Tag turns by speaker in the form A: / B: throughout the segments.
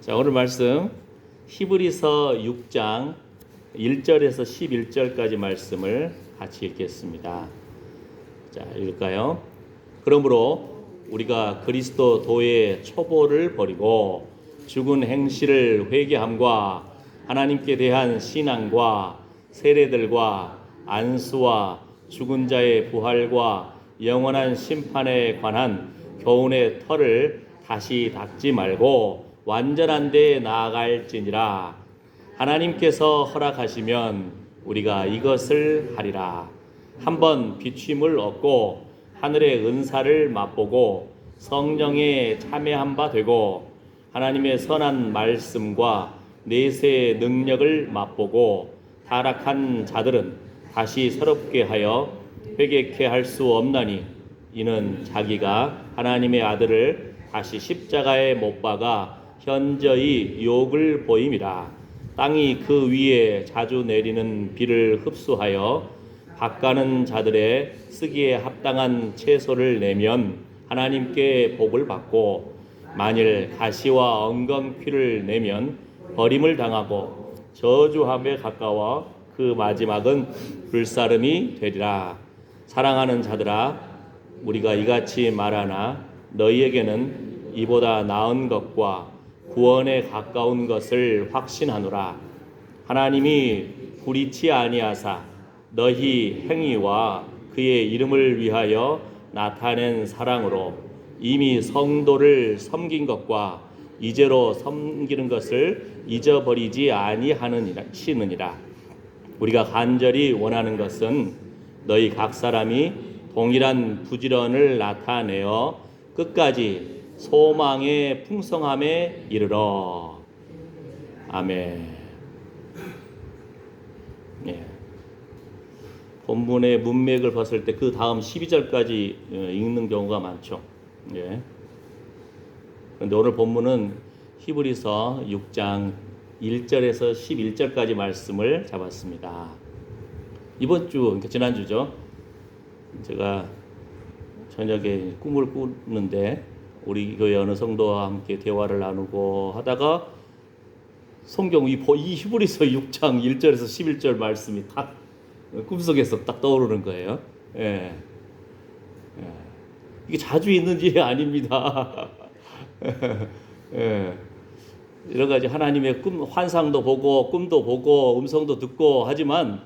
A: 자, 오늘 말씀 히브리서 6장 1절에서 11절까지 말씀을 같이 읽겠습니다. 자, 읽을까요? 그러므로 우리가 그리스도 도의 초보를 버리고 죽은 행실을 회개함과 하나님께 대한 신앙과 세례들과 안수와 죽은 자의 부활과 영원한 심판에 관한 교훈의 털을 다시 닦지 말고 완전한 데 나아갈지니라. 하나님께서 허락하시면 우리가 이것을 하리라. 한번 비춤을 얻고 하늘의 은사를 맛보고 성령에 참여한 바 되고 하나님의 선한 말씀과 내세의 능력을 맛보고 타락한 자들은 다시 새롭게 하여 회개케 할 수 없나니 이는 자기가 하나님의 아들을 다시 십자가에 못 박아 현저히 욕을 보임이라. 땅이 그 위에 자주 내리는 비를 흡수하여 밭가는 자들의 쓰기에 합당한 채소를 내면 하나님께 복을 받고 만일 가시와 엉겅퀴를 내면 버림을 당하고 저주함에 가까워 그 마지막은 불사름이 되리라. 사랑하는 자들아, 우리가 이같이 말하나 너희에게는 이보다 나은 것과 구원에 가까운 것을 확신하노라. 하나님이 불의치 아니하사 너희 행위와 그의 이름을 위하여 나타낸 사랑으로 이미 성도를 섬긴 것과 이제로 섬기는 것을 잊어버리지 아니하느니라. 우리가 간절히 원하는 것은 너희 각 사람이 동일한 부지런을 나타내어 끝까지 소망의 풍성함에 이르러. 아멘. 예. 본문의 문맥을 봤을 때 그 다음 12절까지 읽는 경우가 많죠. 예. 그런데 오늘 본문은 히브리서 6장 1절에서 11절까지 말씀을 잡았습니다. 이번 주, 그러니까 지난주죠. 제가 저녁에 꿈을 꾸는데 우리 교회 어느 성도와 함께 대화를 나누고 하다가 성경 이 히브리서 6장 1절에서 11절 말씀이 딱 꿈속에서 딱 떠오르는 거예요. 예. 예. 이게 자주 있는 일이 아닙니다. 예. 여러 가지 하나님의 환상도 보고 꿈도 보고 음성도 듣고 하지만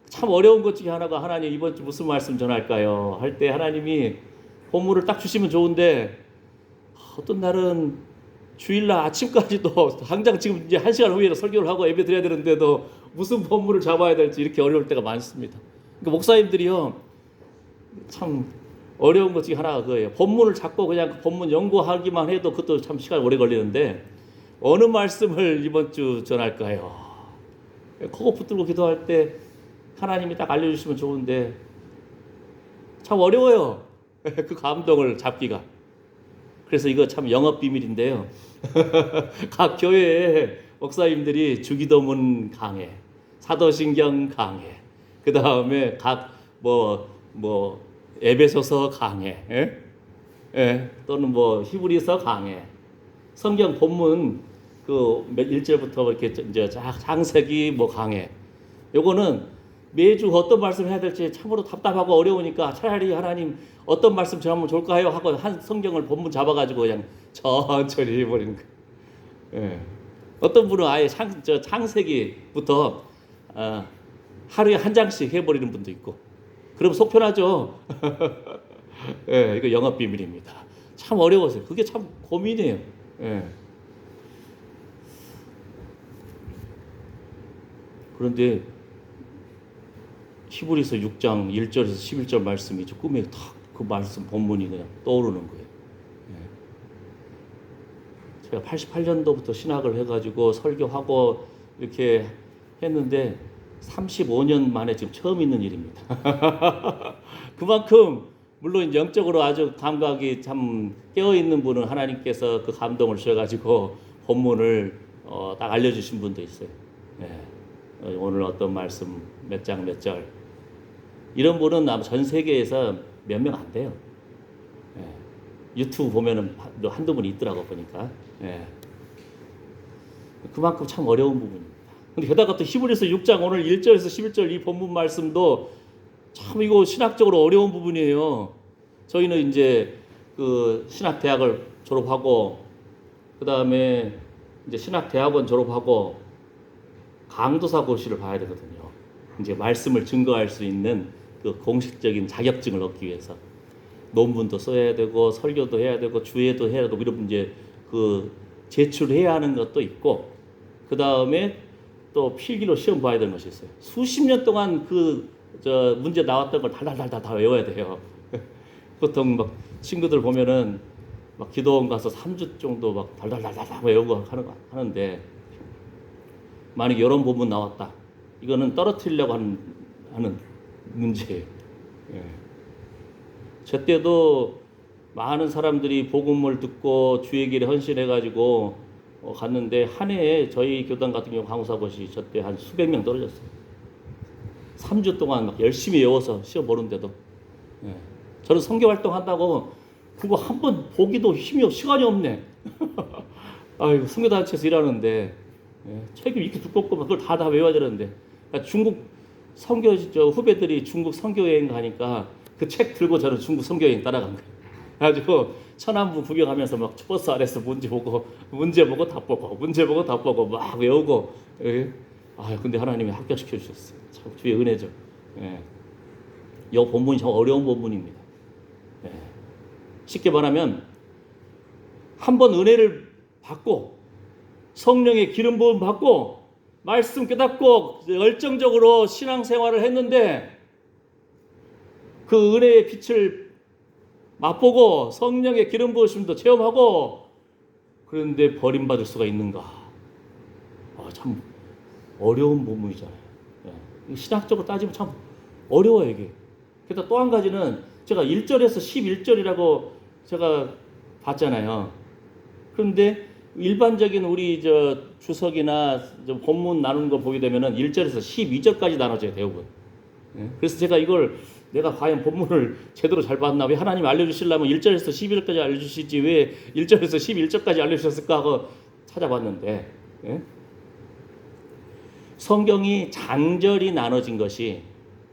A: 참 어려운 것 중에 하나가 하나님 이번 주 무슨 말씀 전할까요? 할 때 하나님이 본문을 딱 주시면 좋은데 어떤 날은 주일날 아침까지도 당장 지금 이제 1시간 후에 설교를 하고 예배 드려야 되는데도 무슨 본문을 잡아야 될지 이렇게 어려울 때가 많습니다. 그러니까 목사님들이요 참 어려운 것 중에 하나가 그거예요. 본문을 잡고 그냥 본문 연구하기만 해도 그것도 참 시간 오래 걸리는데 어느 말씀을 이번 주 전할까요? 코고 붙들고 기도할 때 하나님이 딱 알려주시면 좋은데 참 어려워요. 그 감동을 잡기가. 그래서 이거 참 영업 비밀인데요. 각 교회에 목사님들이 주기도문 강해, 사도신경 강해, 그 다음에 각 에베소서 강해, 또는 히브리서 강해, 성경 본문 그 1절부터 이렇게 이제 창세기 강해. 요거는 매주 어떤 말씀을 해야 될지 참으로 답답하고 어려우니까 차라리 하나님 어떤 말씀 전하면 좋을까요? 하고 한 성경을 본문 잡아가지고 그냥 천천히 해버리는 거예요. 예. 어떤 분은 아예 창세기부터 하루에 한 장씩 해버리는 분도 있고. 그럼 속 편하죠. 예, 이거 영업 비밀입니다. 참 어려워서요. 그게 참 고민이에요. 예. 그런데 히브리서 6장 1절에서 11절 말씀이 저 꿈에 탁 그 말씀 본문이 그냥 떠오르는 거예요. 예. 제가 88년도부터 신학을 해가지고 설교하고 이렇게 했는데 35년 만에 지금 처음 있는 일입니다. 그만큼 물론 영적으로 아주 감각이 참 깨어있는 분은 하나님께서 그 감동을 주셔가지고 본문을 딱 알려주신 분도 있어요. 예. 오늘 어떤 말씀 몇 장 몇 절 이런 분은 아마 전 세계에서 몇 명 안 돼요. 예. 유튜브 보면은 한두 분 있더라고 보니까. 예. 그만큼 참 어려운 부분입니다. 근데 게다가 또 히브리서 6장 오늘 1절에서 11절 이 본문 말씀도 참 이거 신학적으로 어려운 부분이에요. 저희는 이제 그 신학대학을 졸업하고 그 다음에 이제 신학대학원 졸업하고 강도사 고시를 봐야 되거든요. 이제 말씀을 증거할 수 있는 그 공식적인 자격증을 얻기 위해서 논문도 써야 되고 설교도 해야 되고 주예도 해야 되고 이런 이제 그 제출해야 하는 것도 있고 그 다음에 또 필기로 시험 봐야 되는 것이 있어요. 수십 년 동안 그 저 문제 나왔던 걸 달달달달 다 외워야 돼요. 보통 막 친구들 보면은 막 기도원 가서 3주 정도 막 달달달달 외우고 하는데 만약 이런 부분 나왔다. 이거는 떨어뜨리려고 하는 문제예요. 예. 저 때도 많은 사람들이 복음을 듣고 주의 길에 헌신해가지고 갔는데 한 해에 저희 교단 같은 경우 강사고시 저 때 한 수백 명 떨어졌어요. 3주 동안 막 열심히 외워서 시험 보는데도 예. 저는 선교 활동한다고 그거 한 번 보기도 시간이 없네. 아이고 선교단체에서 일하는데 예. 책임 이렇게 두껍고 그걸 다 외워야 되는데 그러니까 중국 선교 후배들이 중국 선교 여행 가니까 그 책 들고 저는 중국 선교 여행 따라간 거예요. 그래가지고 천안부 구경하면서 막 버스 안에서 문제 보고 답 보고 문제 보고 답 보고 막 외우고 예. 아 근데 하나님이 합격시켜 주셨어요. 참 주의 은혜죠. 예. 이 본문이 참 어려운 본문입니다. 예. 쉽게 말하면 한 번 은혜를 받고 성령의 기름 부음 받고 말씀 깨닫고 열정적으로 신앙생활을 했는데 그 은혜의 빛을 맛보고 성령의 기름 부으심도 체험하고 그런데 버림받을 수가 있는가? 참 어려운 부분이잖아요. 예. 신학적으로 따지면 참 어려워요 이게. 그래서 또 한 가지는 제가 1절에서 11절이라고 제가 봤잖아요. 그런데 일반적인 우리 저 주석이나 저 본문 나누는 거 보게 되면은 1절에서 12절까지 나눠져요 대부분. 예. 그래서 제가 이걸 내가 과연 본문을 제대로 잘 봤나 왜 하나님 알려주시려면 1절에서 12절까지 알려주시지 왜 1절에서 11절까지 알려주셨을까 하고 찾아봤는데 예? 성경이 장절이 나눠진 것이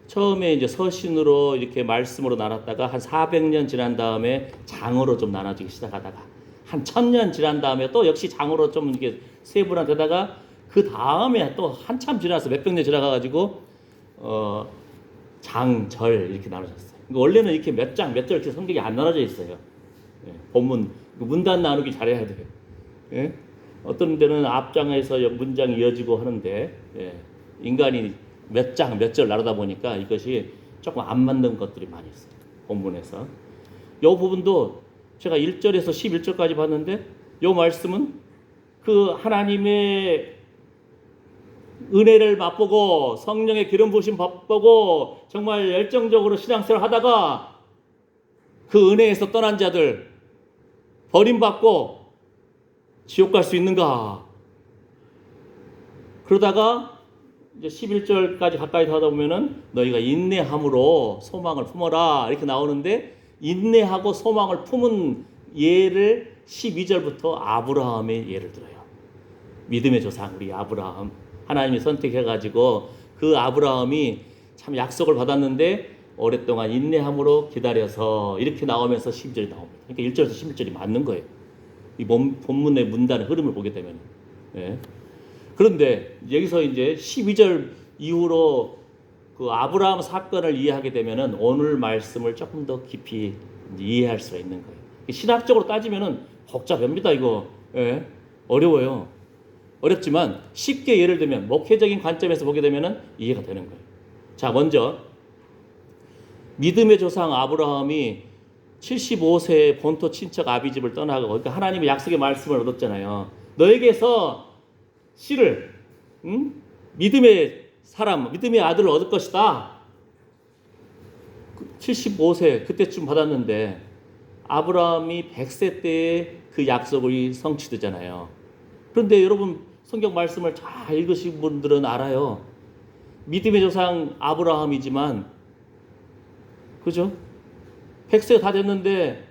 A: 처음에 이제 서신으로 이렇게 말씀으로 나눴다가 한 400년 지난 다음에 장으로 좀 나눠지기 시작하다가 한 1000년 지난 다음에 또 역시 장으로 좀 이렇게 세분화되다가 그 다음에 또 한참 지나서 몇백 년 지나가가지고 장절 이렇게 나눠졌어요. 원래는 이렇게 몇 장, 몇 절 이렇게 성경이 안 나눠져 있어요. 예, 본문 문단 나누기 잘해야 돼요. 예? 어떤 데는 앞장에서 문장이 이어지고 하는데 예, 인간이 몇 장, 몇 절 나누다 보니까 이것이 조금 안 맞는 것들이 많이 있어요. 본문에서. 이 부분도 제가 1절에서 11절까지 봤는데 이 말씀은 그 하나님의 은혜를 맛보고 성령의 기름 부으심 맛보고 정말 열정적으로 신앙생활 하다가 그 은혜에서 떠난 자들 버림받고 지옥 갈 수 있는가? 그러다가 이제 11절까지 가까이 하다 보면은 너희가 인내함으로 소망을 품어라 이렇게 나오는데 인내하고 소망을 품은 예를 12절부터 아브라함의 예를 들어요. 믿음의 조상 우리 아브라함 하나님이 선택해가지고 그 아브라함이 참 약속을 받았는데 오랫동안 인내함으로 기다려서 이렇게 나오면서 12절이 나옵니다. 그러니까 1절에서 11절이 맞는 거예요. 이 본문의 문단의 흐름을 보게 되면. 예. 그런데 여기서 이제 12절 이후로 그 아브라함 사건을 이해하게 되면은 오늘 말씀을 조금 더 깊이 이해할 수가 있는 거예요. 신학적으로 따지면은 복잡합니다, 이거. 예. 어려워요. 어렵지만 쉽게 예를 들면 목회적인 관점에서 보게 되면은 이해가 되는 거예요. 자, 먼저 믿음의 조상 아브라함이 75세에 본토 친척 아비집을 떠나고 그러니까 하나님의 약속의 말씀을 얻었잖아요. 너에게서 씨를 믿음의 사람, 믿음의 아들을 얻을 것이다. 75세 그때쯤 받았는데 아브라함이 100세 때에 그 약속이 성취되잖아요. 그런데 여러분 성경 말씀을 잘 읽으신 분들은 알아요. 믿음의 조상 아브라함이지만 그죠? 100세가 다 됐는데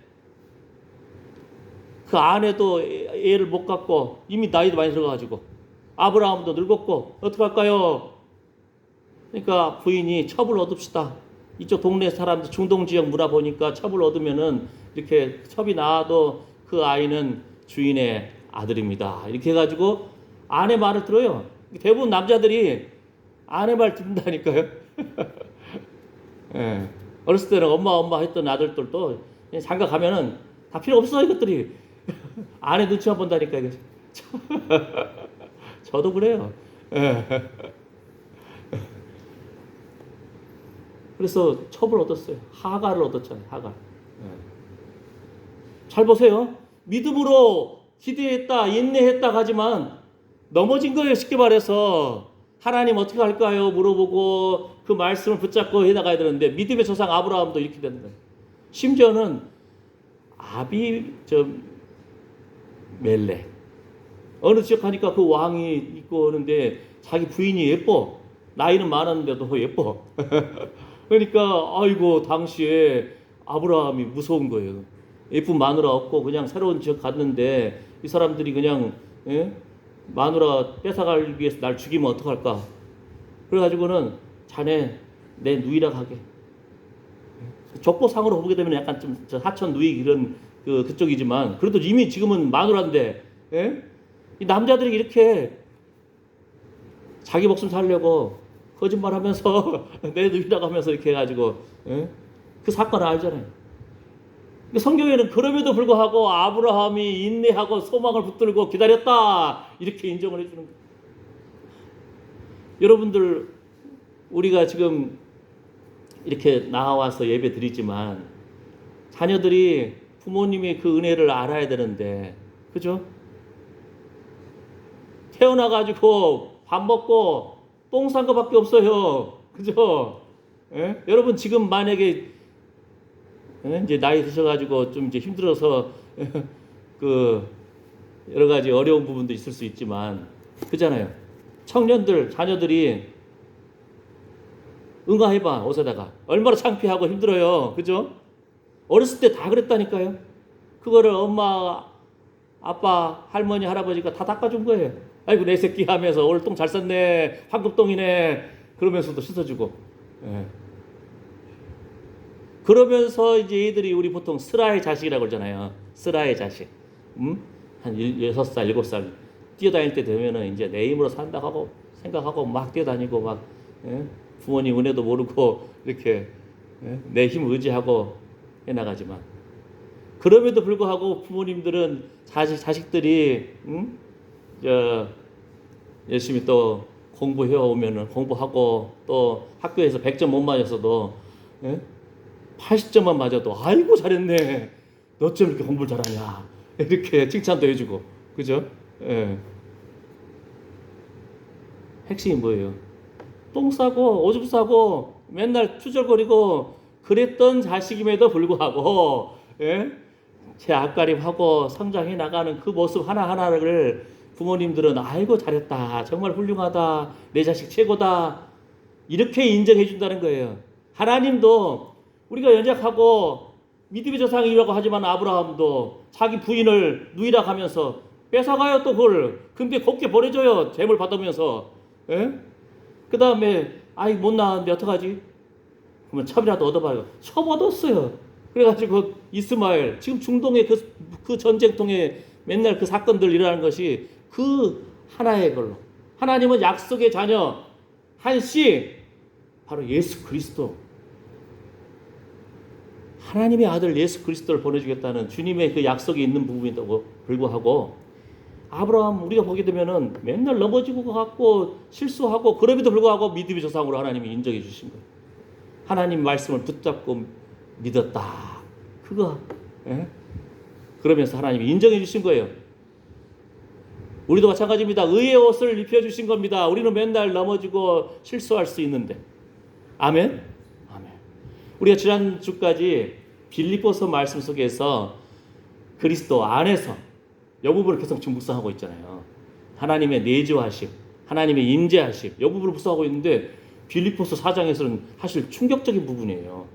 A: 그 아내도 애를 못 갖고 이미 나이도 많이 들어가가지고 아브라함도 늙었고 어떡할까요? 그러니까 부인이 첩을 얻읍시다. 이쪽 동네 사람들 중동 지역 문화 보니까 첩을 얻으면은 이렇게 첩이 나와도 그 아이는 주인의 아들입니다. 이렇게 해가지고 아내 말을 들어요. 대부분 남자들이 아내 말 듣는다니까요. 예. 어렸을 때는 엄마 했던 아들들도 장가 가면은 다 필요 없어 이것들이. 아내 눈치만 본다니까 이게. 저도 그래요. 예. 그래서 첩을 얻었어요. 하갈을 얻었잖아요. 하갈. 잘 보세요. 믿음으로 기대했다, 인내했다 하지만 넘어진 거예요. 쉽게 말해서 하나님 어떻게 할까요? 물어보고 그 말씀을 붙잡고 해나가야 되는데 믿음의 조상 아브라함도 이렇게 되는 거예요. 심지어는 멜렉 어느 지역 가니까 그 왕이 있고 오는데 자기 부인이 예뻐. 나이는 많았는데도 예뻐. 그러니까 아이고 당시에 아브라함이 무서운 거예요. 예쁜 마누라 없고 그냥 새로운 지역 갔는데 이 사람들이 그냥 마누라 뺏어가기 위해서 날 죽이면 어떡할까. 그래가지고는 자네 내 누이라 하게. 족보상으로 보게 되면 약간 좀 하천 누이 이런 그쪽이지만 그래도 이미 지금은 마누라인데 이 남자들이 이렇게 자기 목숨 살려고 거짓말하면서 내 누이라고 하면서 이렇게 해가지고 그 사건을 알잖아요. 성경에는 그럼에도 불구하고 아브라함이 인내하고 소망을 붙들고 기다렸다 이렇게 인정을 해주는 거예요. 여러분들 우리가 지금 이렇게 나와서 예배 드리지만 자녀들이 부모님이 그 은혜를 알아야 되는데 그죠? 태어나가지고 밥 먹고 똥 싼 거밖에 없어요. 그죠? 예? 여러분 지금 만약에 이제 나이 드셔가지고 좀 이제 힘들어서 그 여러 가지 어려운 부분도 있을 수 있지만 그잖아요. 청년들 자녀들이 응가해봐 옷에다가 얼마나 창피하고 힘들어요. 그죠? 어렸을 때 다 그랬다니까요. 그거를 엄마, 아빠, 할머니, 할아버지가 다 닦아준 거예요. 아이고 내 새끼 하면서 오늘 똥 잘 쌌네, 황금똥이네 그러면서도 씻어주고. 예. 그러면서 이제 얘들이 우리 보통 스라의 자식이라고 그러잖아요. 스라의 자식. 한 6살, 7살 뛰어다닐 때 되면은 이제 내 힘으로 산다고 하고 생각하고 막 뛰어다니고 막 부모님 은혜도 모르고 이렇게 내 힘 의지하고 해나가지만 그럼에도 불구하고 부모님들은 자식들이 열심히 또 공부해 오면은 공부하고 또 학교에서 100점 못 맞았어도 80점만 맞아도 아이고 잘했네. 너쩜 이렇게 공부를 잘하냐. 이렇게 칭찬도 해주고 그죠? 예. 핵심이 뭐예요? 똥 싸고 오줌 싸고 맨날 투절거리고 그랬던 자식임에도 불구하고 제 앞가림하고 성장해 나가는 그 모습 하나하나를 부모님들은 아이고 잘했다. 정말 훌륭하다. 내 자식 최고다. 이렇게 인정해 준다는 거예요. 하나님도 우리가 연약하고 믿음의 조상이라고 하지만 아브라함도 자기 부인을 누이라 하면서 뺏어가요 또 그걸. 근데 곱게 보내줘요. 재물 받으면서. 그 다음에 아이 못 낳았는데 어떡하지? 그러면 첩이라도 얻어봐요. 첩 얻었어요. 그래가지고 이스마엘 지금 중동의 그 전쟁통에 맨날 그 사건들 일어나는 것이 그 하나의 걸로 하나님은 약속의 자녀 한씨 바로 예수 그리스도 하나님의 아들 예수 그리스도를 보내주겠다는 주님의 그 약속이 있는 부분에도 불구하고 아브라함 우리가 보게 되면은 맨날 넘어지고 갖고 실수하고 그럼에도 불구하고 믿음의 조상으로 하나님이 인정해 주신 거예요. 하나님 말씀을 붙잡고 믿었다. 그거 그러면서 하나님이 인정해 주신 거예요. 우리도 마찬가지입니다. 의의 옷을 입혀주신 겁니다. 우리는 맨날 넘어지고 실수할 수 있는데. 아멘? 아멘. 우리가 지난주까지 빌립보서 말씀 속에서 그리스도 안에서 이 부분을 계속 지금 묵상하고 있잖아요. 하나님의 내주하심, 하나님의 임재하심 이 부분을 묵상하고 있는데 빌립보서 4장에서는 사실 충격적인 부분이에요.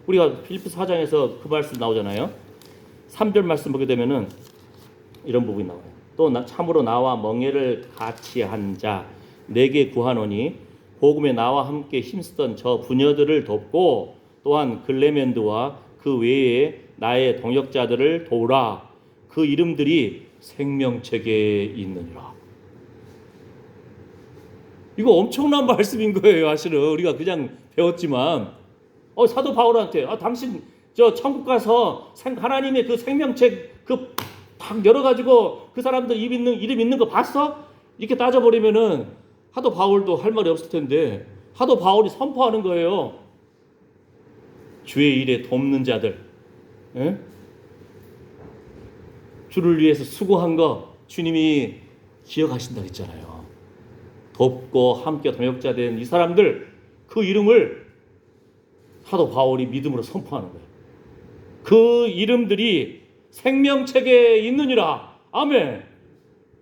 A: 우리가 빌립보서 4장에서 그 말씀 나오잖아요. 3절 말씀 보게 되면은 이런 부분이 나와요. 또 참으로 나와 멍에를 같이 한 자 내게 구하노니 복음에 나와 함께 힘쓰던 저 부녀들을 돕고 또한 글레멘드와 그 외에 나의 동역자들을 도우라. 그 이름들이 생명책에 있느니라. 이거 엄청난 말씀인 거예요. 사실은 우리가 그냥 배웠지만 사도 바울한테 당신 저 천국 가서 하나님의 그 생명책 그 딱 열어가지고 그 사람들 이름 있는 거 봤어? 이렇게 따져버리면은 사도 바울도 할 말이 없을 텐데 사도 바울이 선포하는 거예요. 주의 일에 돕는 자들, 예? 주를 위해서 수고한 거 주님이 기억하신다 했잖아요. 돕고 함께 동역자 된 이 사람들 그 이름을 사도 바울이 믿음으로 선포하는 거예요. 그 이름들이 생명책에 있느니라. 아멘.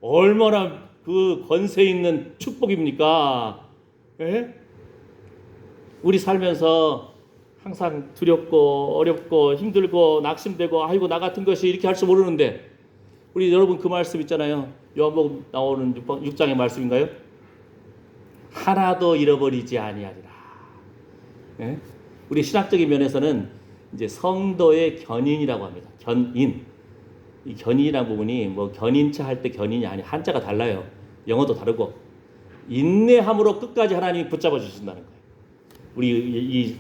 A: 얼마나 그 권세 있는 축복입니까? 예? 우리 살면서 항상 두렵고 어렵고 힘들고 낙심되고 아이고 나 같은 것이 이렇게 할 줄 모르는데 우리 여러분 그 말씀 있잖아요. 요한복음 나오는 6장의 말씀인가요? 하나도 잃어버리지 아니하리라. 예? 우리 신학적인 면에서는 이제 성도의 견인이라고 합니다. 견인. 이 견인이라는 부분이 뭐 견인차 할 때 견인이 아니 한자가 달라요. 영어도 다르고 인내함으로 끝까지 하나님이 붙잡아 주신다는 거예요. 우리 이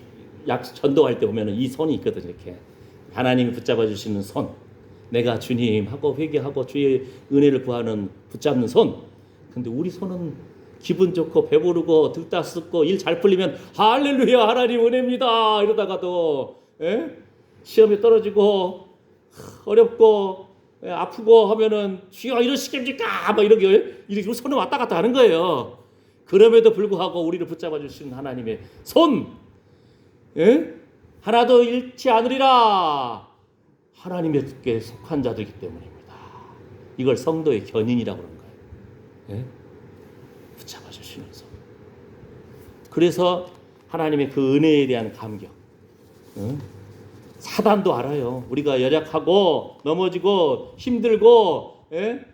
A: 전도할 때 보면은 이 손이 있거든요. 이렇게 하나님이 붙잡아 주시는 손. 내가 주님 하고 회개하고 주의 은혜를 구하는 붙잡는 손. 근데 우리 손은 기분 좋고 배부르고 들따숩고 일 잘 풀리면 할렐루야 하나님 은혜입니다 이러다가도 시험에 떨어지고 어렵고 아프고 하면은 주여 이러시겠습니까 막 이렇게 손을 왔다 갔다 하는 거예요. 그럼에도 불구하고 우리를 붙잡아 주시는 하나님의 손, 하나도 잃지 않으리라. 하나님께 속한 자들이기 때문입니다. 이걸 성도의 견인이라고 그러는 거예요. 붙잡아 주시는 손. 그래서 하나님의 그 은혜에 대한 감격. 사단도 알아요. 우리가 연약하고 넘어지고 힘들고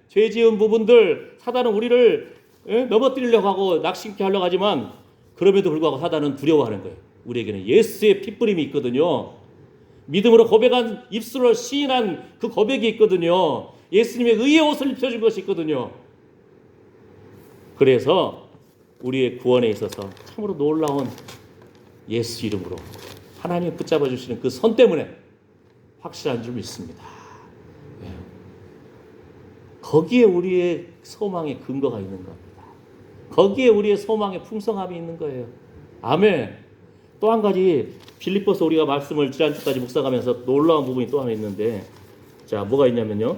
A: 죄 지은 부분들 사단은 우리를 넘어뜨리려고 하고 낙심케 하려고 하지만 그럼에도 불구하고 사단은 두려워하는 거예요. 우리에게는 예수의 핏부림이 있거든요. 믿음으로 고백한 입술로 시인한 그 고백이 있거든요. 예수님의 의의 옷을 입혀준 것이 있거든요. 그래서 우리의 구원에 있어서 참으로 놀라운 예수 이름으로 하나님이 붙잡아 주시는 그 손 때문에 확실한 줄 믿습니다. 거기에 우리의 소망의 근거가 있는 겁니다. 거기에 우리의 소망의 풍성함이 있는 거예요. 아멘. 또 한 가지 빌립보서 우리가 말씀을 지난주까지 묵상하면서 놀라운 부분이 또 하나 있는데 자 뭐가 있냐면요.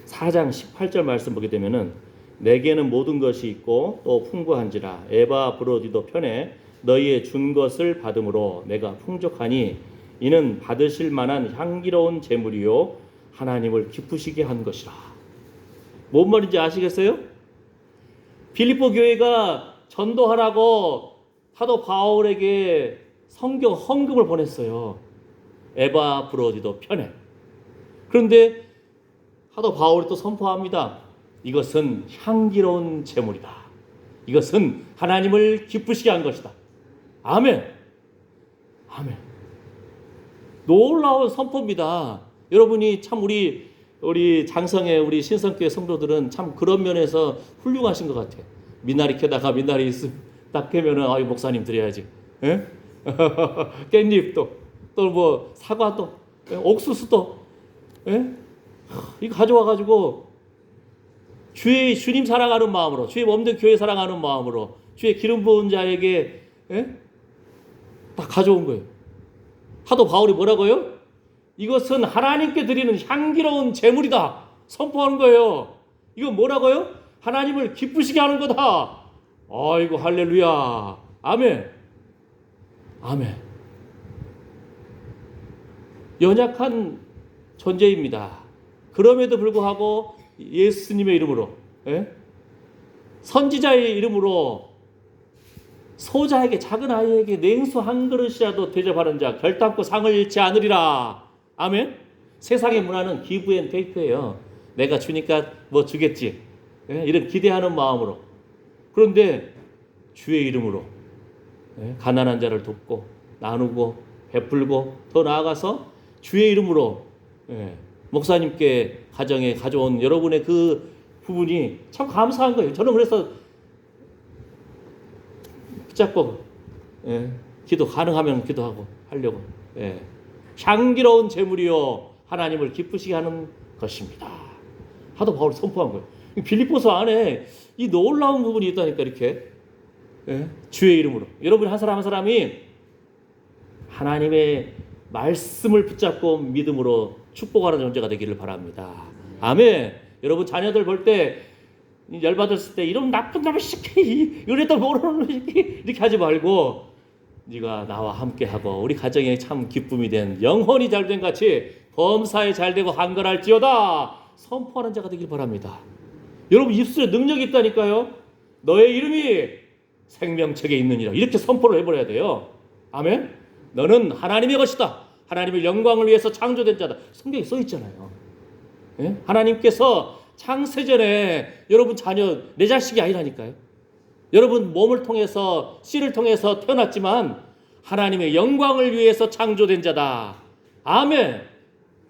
A: 4장 18절 말씀 보게 되면은 내게는 모든 것이 있고 또 풍부한지라 에바브로디도 편에 너희의 준 것을 받음으로 내가 풍족하니 이는 받으실 만한 향기로운 제물이요 하나님을 기쁘시게 한 것이라. 뭔 말인지 아시겠어요? 빌립보 교회가 전도하라고 사도 바울에게 성경 헌금을 보냈어요. 에바브로디도 편에. 그런데 사도 바울이 또 선포합니다. 이것은 향기로운 제물이다. 이것은 하나님을 기쁘시게 한 것이다. 아멘. 아멘. 놀라운 선포입니다. 여러분이 참 우리 장성의 우리 신성교회 성도들은 참 그런 면에서 훌륭하신 것 같아요. 미나리 캐다가 미나리 딱 캐면은 이 목사님 드려야지. 깻잎도 또 뭐 사과도 옥수수도 이거 가져와가지고 주님 사랑하는 마음으로 주의 몸된 교회 사랑하는 마음으로 주의 기름 부은 자에게 다 가져온 거예요. 사도 바울이 뭐라고요? 이것은 하나님께 드리는 향기로운 제물이다 선포하는 거예요. 이건 뭐라고요? 하나님을 기쁘시게 하는 거다. 아이고 할렐루야. 아멘. 아멘. 연약한 존재입니다. 그럼에도 불구하고 예수님의 이름으로 선지자의 이름으로 소자에게 작은 아이에게 냉수 한 그릇이라도 대접하는 자 결단코 상을 잃지 않으리라. 아멘. 세상의 문화는 기브 앤 테이크예요. 내가 주니까 뭐 주겠지. 예? 이런 기대하는 마음으로. 그런데 주의 이름으로 가난한 자를 돕고 나누고 베풀고 더 나아가서 주의 이름으로 목사님께 가정에 가져온 여러분의 그 부분이 참 감사한 거예요. 저는 그래서 붙잡고 기도 가능하면 기도하고 하려고. 향기로운 제물이요 하나님을 기쁘시게 하는 것입니다. 하도 바울이 선포한 거예요. 빌립보서 안에 이 놀라운 부분이 있다니까 이렇게 주의 이름으로 여러분 한 사람 한 사람이 하나님의 말씀을 붙잡고 믿음으로 축복하는 존재가 되기를 바랍니다. 아멘. 여러분 자녀들 볼 때 열받았을 때 이런 나쁜 놈의 새끼 이래도 모르는 새끼 이렇게 하지 말고 네가 나와 함께하고 우리 가정에 참 기쁨이 된 영혼이 잘된 같이 범사에 잘되고 한걸할지어다 선포하는 자가 되길 바랍니다. 여러분 입술에 능력이 있다니까요. 너의 이름이 생명책에 있느니라 이렇게 선포를 해버려야 돼요. 아멘. 너는 하나님의 것이다. 하나님의 영광을 위해서 창조된 자다. 성경에 써 있잖아요. 하나님께서 창세전에 여러분 자녀 내 자식이 아니라니까요. 여러분 몸을 통해서 씨를 통해서 태어났지만 하나님의 영광을 위해서 창조된 자다. 아멘.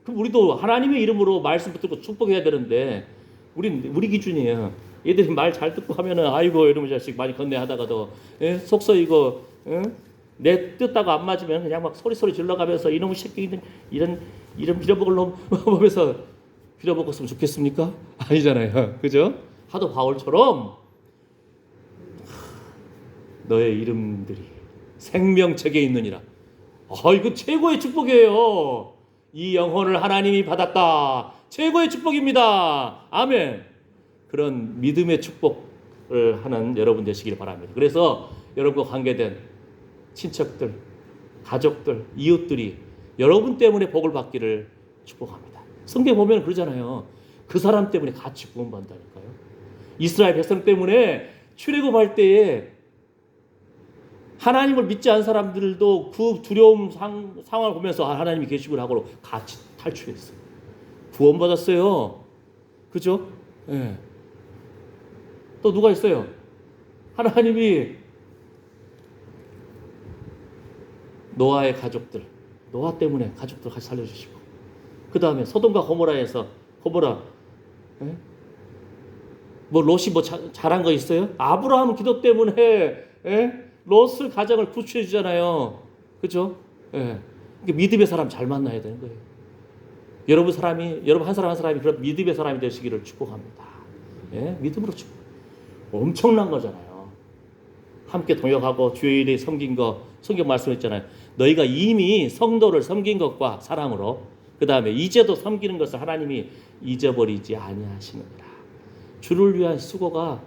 A: 그럼 우리도 하나님의 이름으로 말씀 붙들고 축복해야 되는데 우리 기준이에요. 얘들이 말 잘 듣고 하면은 아이고 이놈의 자식 많이 건네하다가도 속 썩이고 내 뜻하고 안 맞으면 그냥 막 소리 질러가면서 이놈의 새끼 이런 빌어먹을 놈 보면서 빌어먹었으면 좋겠습니까? 아니잖아요. 그죠? 하도 바울처럼 너의 이름들이 생명책에 있느니라. 이거 최고의 축복이에요. 이 영혼을 하나님이 받았다. 최고의 축복입니다. 아멘. 그런 믿음의 축복을 하는 여러분 되시길 바랍니다. 그래서 여러분과 관계된 친척들, 가족들, 이웃들이 여러분 때문에 복을 받기를 축복합니다. 성경 보면 그러잖아요. 그 사람 때문에 같이 구원받는다니까요. 이스라엘 백성 때문에 출애굽할 때에 하나님을 믿지 않은 사람들도 그 두려움 상황을 보면서 하나님이 계시구나 하고 같이 탈출했어요. 구원받았어요. 그죠? 예. 또 누가 있어요? 하나님이 노아의 가족들, 노아 때문에 가족들 같이 살려주시고 그 다음에 소돔과 고모라에서 고모라 뭐 롯이 뭐 잘한 거 있어요? 아브라함 기도 때문에 롯을 가정을 구출해 주잖아요. 그죠? 믿음의 사람 잘 만나야 되는 거예요. 여러분 한 사람 한 사람이 그런 믿음의 사람이 되시기를 축복합니다. 믿음으로 축복. 엄청난 거잖아요. 함께 동역하고 주의 일에 섬긴 거 성경 말씀했잖아요. 너희가 이미 성도를 섬긴 것과 사랑으로 그 다음에 이제도 섬기는 것을 하나님이 잊어버리지 아니하시느니라. 주를 위한 수고가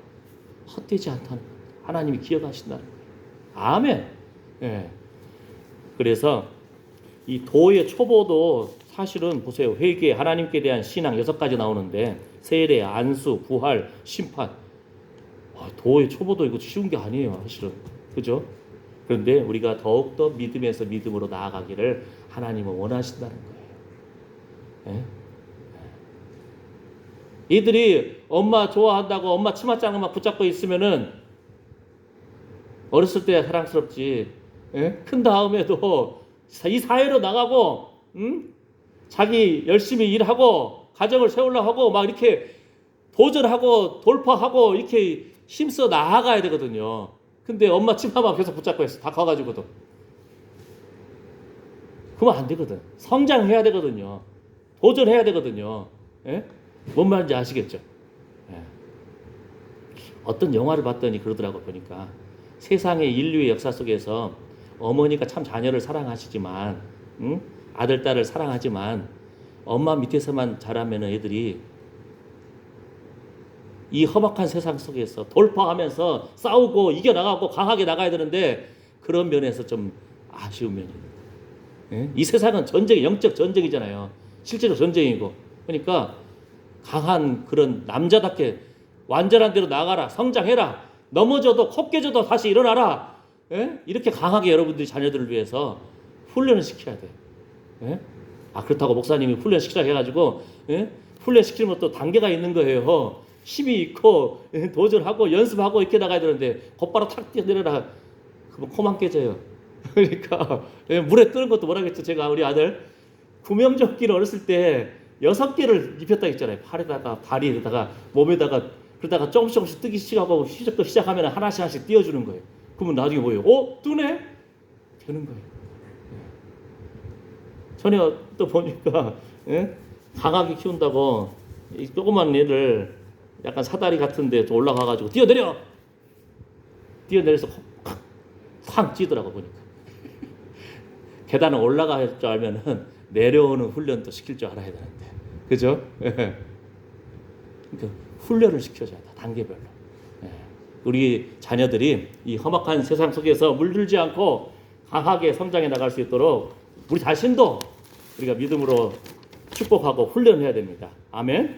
A: 헛되지 않다는 것. 하나님이 기억하신다는 거예요. 아멘. 그래서 이 도의 초보도 사실은 보세요. 회개, 하나님께 대한 신앙 6가지 나오는데 세례, 안수, 부활, 심판. 도의 초보도 이거 쉬운 게 아니에요. 사실은. 그죠? 그런데 우리가 더욱더 믿음에서 믿음으로 나아가기를 하나님은 원하신다는 거예요. 이들이 엄마 좋아한다고 엄마 치맛장만 붙잡고 있으면은 어렸을 때 사랑스럽지. 큰 다음에도 이 사회로 나가고 자기 열심히 일하고 가정을 세우려고 하고 막 이렇게 도전하고 돌파하고 이렇게 힘써 나아가야 되거든요. 근데 엄마 치마만 계속 붙잡고 있어. 다 커가지고도. 그러면 안 되거든. 성장해야 되거든요. 도전해야 되거든요. 뭔 말인지 아시겠죠? 어떤 영화를 봤더니 그러더라고 보니까 세상의 인류의 역사 속에서 어머니가 참 자녀를 사랑하시지만 아들, 딸을 사랑하지만 엄마 밑에서만 자라면 애들이 이 험악한 세상 속에서 돌파하면서 싸우고 이겨나가고 강하게 나가야 되는데 그런 면에서 좀 아쉬운 면이 있는. 이 세상은 전쟁이 영적 전쟁이잖아요. 실제로 전쟁이고. 그러니까 강한 그런 남자답게 완전한 대로 나가라. 성장해라. 넘어져도 코 깨져도 다시 일어나라. 이렇게 강하게 여러분들이 자녀들을 위해서 훈련을 시켜야 돼. 그렇다고 목사님이 훈련 시키자 해가지고 훈련시키는 것도 단계가 있는 거예요. 힘이 있고 도전하고 연습하고 이렇게 나가야 되는데 곧바로 탁 뛰어내려라. 그럼 코만 깨져요. 그러니까 물에 뜨는 것도 뭐라겠죠. 제가 우리 아들 구명조끼를 어렸을 때 6개를 입혔다 했잖아요. 팔에다가 다리에다가 몸에다가. 그러다가 조금씩 뜨기 시작하면 하나씩 띄워주는 거예요. 그러면 나중에 뭐예요? 뜨네? 되는 거예요. 전에 또 보니까 강하게 키운다고 이 조그만 애를 약간 사다리 같은데 올라가가지고 뛰어내려서 쾅 찌더라고 보니까. 계단을 올라갈 줄 알면은 내려오는 훈련도 시킬 줄 알아야 되는데, 그죠? 그러니까 훈련을 시켜줘야 돼, 단계별로. 우리 자녀들이 이 험악한 세상 속에서 물들지 않고 강하게 성장해 나갈 수 있도록 우리 자신도 우리가 믿음으로 축복하고 훈련해야 됩니다. 아멘.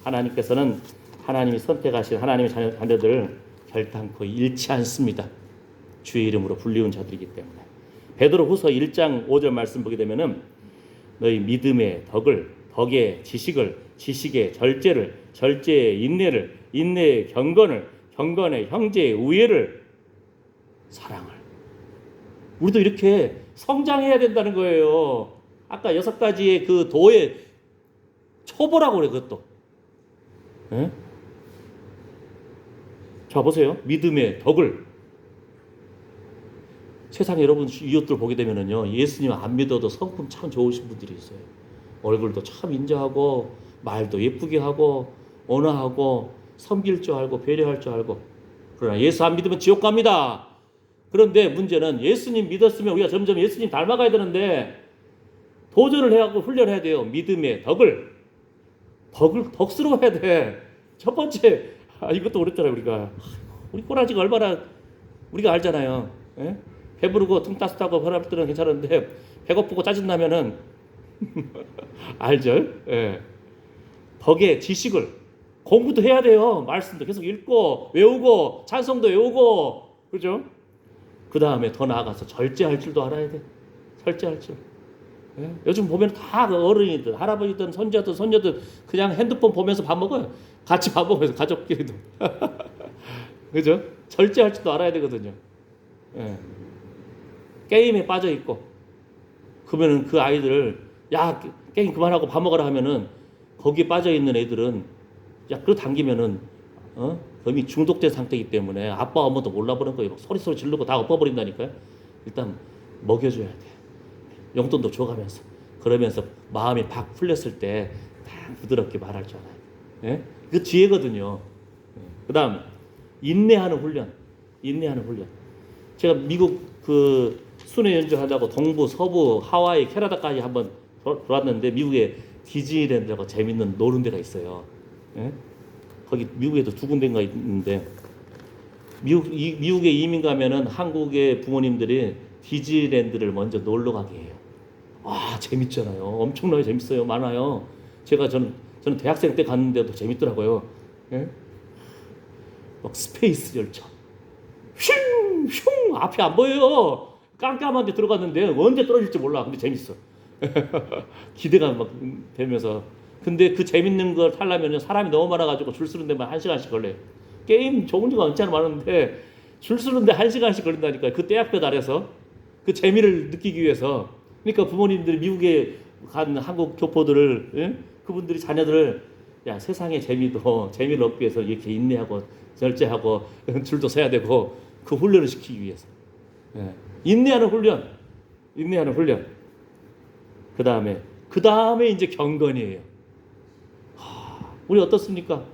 A: 하나님께서는 하나님이 선택하신 하나님의 자녀들 결단코 잃지 않습니다. 주의 이름으로 불리운 자들이기 때문에. 베드로후서 1장 5절 말씀 보게 되면은 너희 믿음의 덕의 지식의 절제를, 절제의 인내를, 인내의 경건의 형제의 우애를, 사랑을. 우리도 이렇게 성장해야 된다는 거예요. 아까 6가지의 그 도의 초보라고 그래, 그것도. 자, 보세요. 믿음의 덕을. 세상에 여러분 이웃들 보게 되면은요, 예수님 안 믿어도 성품 참 좋으신 분들이 있어요. 얼굴도 참 인자하고, 말도 예쁘게 하고, 온화하고, 섬길 줄 알고, 배려할 줄 알고. 그러나 예수 안 믿으면 지옥 갑니다. 그런데 문제는 예수님 믿었으면 우리가 점점 예수님 닮아가야 되는데, 도전을 해갖고 훈련해야 돼요. 믿음의 덕스러워야 돼. 첫 번째, 이것도 어렵잖아요, 우리가. 우리 꼬라지가 얼마나, 우리가 알잖아요. 배부르고 퉁따스하고 혈압 때는 괜찮은데, 배고프고 짜증나면은, 알죠? 덕의 지식을, 공부도 해야 돼요. 말씀도 계속 읽고, 외우고, 찬송도 외우고, 그죠? 그 다음에 더 나아가서 절제할 줄도 알아야 돼. 절제할 줄. 요즘 보면 다 어른이들, 할아버지든 손녀들 그냥 핸드폰 보면서 밥 먹어요. 같이 밥 먹으면서 가족끼리도. 그죠? 절제할 줄도 알아야 되거든요. 게임에 빠져 있고, 그러면은 그 아이들을 야 게임 그만하고 밥 먹으라 하면은 거기에 빠져 있는 애들은 야 그거 당기면은 이미 중독된 상태이기 때문에 아빠 엄마도 몰라보는 거예요. 소리 지르고 다 엎어버린다니까요. 일단 먹여줘야 돼. 용돈도 줘가면서. 그러면서 마음이 팍 풀렸을 때 다 부드럽게 말할 줄 알아요. 그 뒤에거든요. 그 다음 인내하는 훈련. 제가 미국 그 순회 연주하다고 동부, 서부, 하와이, 캐나다까지 한번 돌았는데 미국에 디즈니랜드라고 재밌는 노는 데가 있어요. 거기 미국에도 2군데인가 있는데 미국에 이민 가면은 한국의 부모님들이 디즈니랜드를 먼저 놀러 가게 해요. 와 재밌잖아요. 엄청나게 재밌어요. 많아요. 저는 대학생 때 갔는데도 재밌더라고요. 막 스페이스 열차 슝슝 앞이 안 보여요. 깜깜한 데 들어갔는데 언제 떨어질지 몰라. 근데 재밌어. 기대가 막 되면서. 근데 그 재밌는 걸 타려면 사람이 너무 많아가지고 줄 서는 데만 1시간씩 걸려요. 게임 종류가 엄청 많은데 줄 서는데 1시간씩 걸린다니까요. 그 떼약볕 아래서 그 재미를 느끼기 위해서. 그러니까 부모님들이 미국에 간 한국 교포들을 그분들이 자녀들을 야 세상의 재미를 얻기 위해서 이렇게 인내하고 절제하고 줄도 서야 되고 그 훈련을 시키기 위해서. 인내하는 훈련. 그 다음에 이제 경건이에요. 우리 어떻습니까?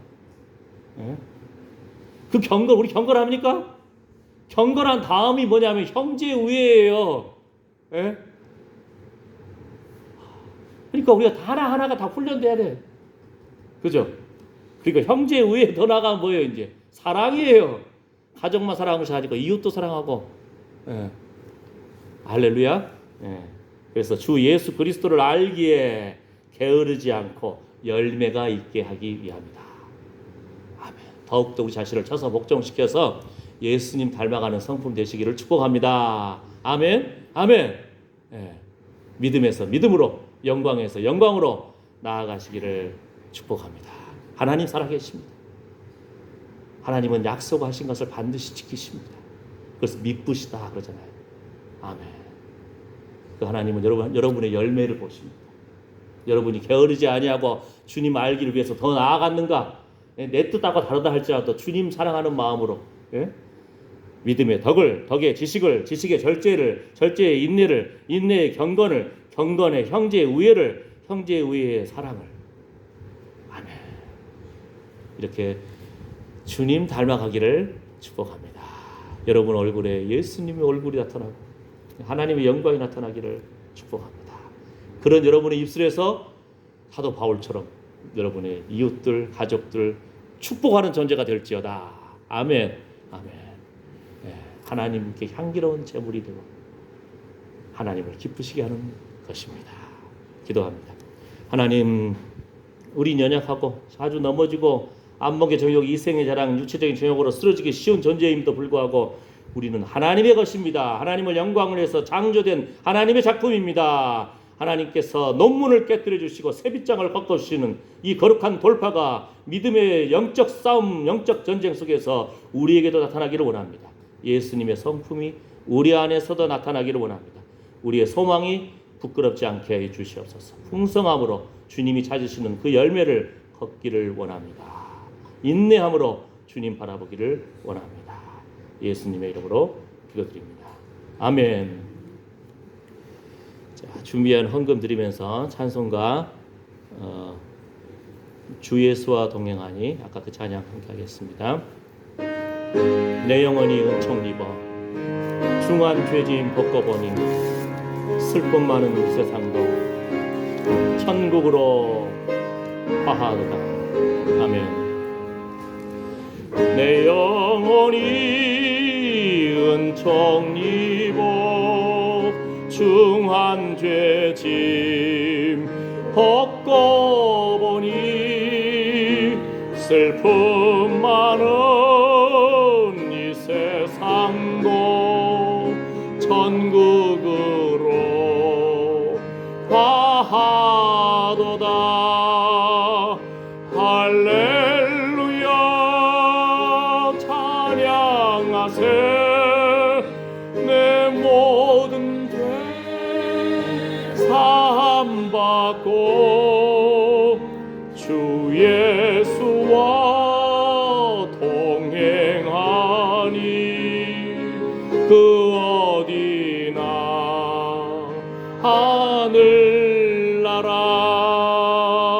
A: 그 우리 경건합니까? 경건한 다음이 뭐냐면 형제 우애예요. 그러니까 우리가 하나하나가 다 훈련돼야 돼. 그죠? 그러니까 형제 우애 더 나가면 뭐예요, 이제? 사랑이에요. 가족만 사랑하는 것이 아니고 이웃도 사랑하고. 할렐루야. 그래서 주 예수 그리스도를 알기에 게으르지 않고 열매가 있게 하기 위함이다. 아멘. 더욱더 우리 자신을 쳐서 복종시켜서 예수님 닮아가는 성품 되시기를 축복합니다. 아멘. 믿음에서 믿음으로, 영광에서 영광으로 나아가시기를 축복합니다. 하나님 살아계십니다. 하나님은 약속하신 것을 반드시 지키십니다. 그래서 미쁘시다 그러잖아요. 아멘. 그 하나님은 여러분의 열매를 보십니다. 여러분이 게으르지 아니하고 주님 알기를 위해서 더 나아갔는가? 내 뜻하고 다르다 할지라도 주님 사랑하는 마음으로, 예? 믿음의 덕의 지식의 절제를, 절제의 인내를, 인내의 경건을, 경건의 형제의 우애를, 형제의 우애의 사랑을. 아멘. 이렇게 주님 닮아가기를 축복합니다. 여러분 얼굴에 예수님의 얼굴이 나타나고 하나님의 영광이 나타나기를 축복합니다. 그런 여러분의 입술에서 사도 바울처럼 여러분의 이웃들, 가족들 축복하는 존재가 될지어다. 아멘. 아멘. 네, 하나님께 향기로운 제물이 되고 하나님을 기쁘시게 하는 것입니다. 기도합니다. 하나님, 우린 연약하고 자주 넘어지고 안목의 정욕, 이생의 자랑, 육체적인 정욕으로 쓰러지기 쉬운 존재임에도 불구하고 우리는 하나님의 것입니다. 하나님을 영광을 해서 창조된 하나님의 작품입니다. 하나님께서 논문을 깨뜨려 주시고 새빗장을 꺾어 주시는 이 거룩한 돌파가 믿음의 영적 싸움, 영적 전쟁 속에서 우리에게도 나타나기를 원합니다. 예수님의 성품이 우리 안에서도 나타나기를 원합니다. 우리의 소망이 부끄럽지 않게 해 주시옵소서. 풍성함으로 주님이 찾으시는 그 열매를 걷기를 원합니다. 인내함으로 주님 바라보기를 원합니다. 예수님의 이름으로 기도드립니다. 아멘. 자, 준비한 헌금 드리면서 찬송가 주 예수와 동행하니 아까 그 찬양 함께 하겠습니다. 내 영혼이 은총 입어 중한 죄짐 벗고보니 슬픔 많은 세상도 천국으로 화하도다. 아멘. 내 영혼이 은총 입어 중한 죄짐 벗고 보니 슬픔 많은 이 세상도 천국으로 화하도다. 할렐루야 찬양하세. 내 모든 죄 사함받고 주 예수와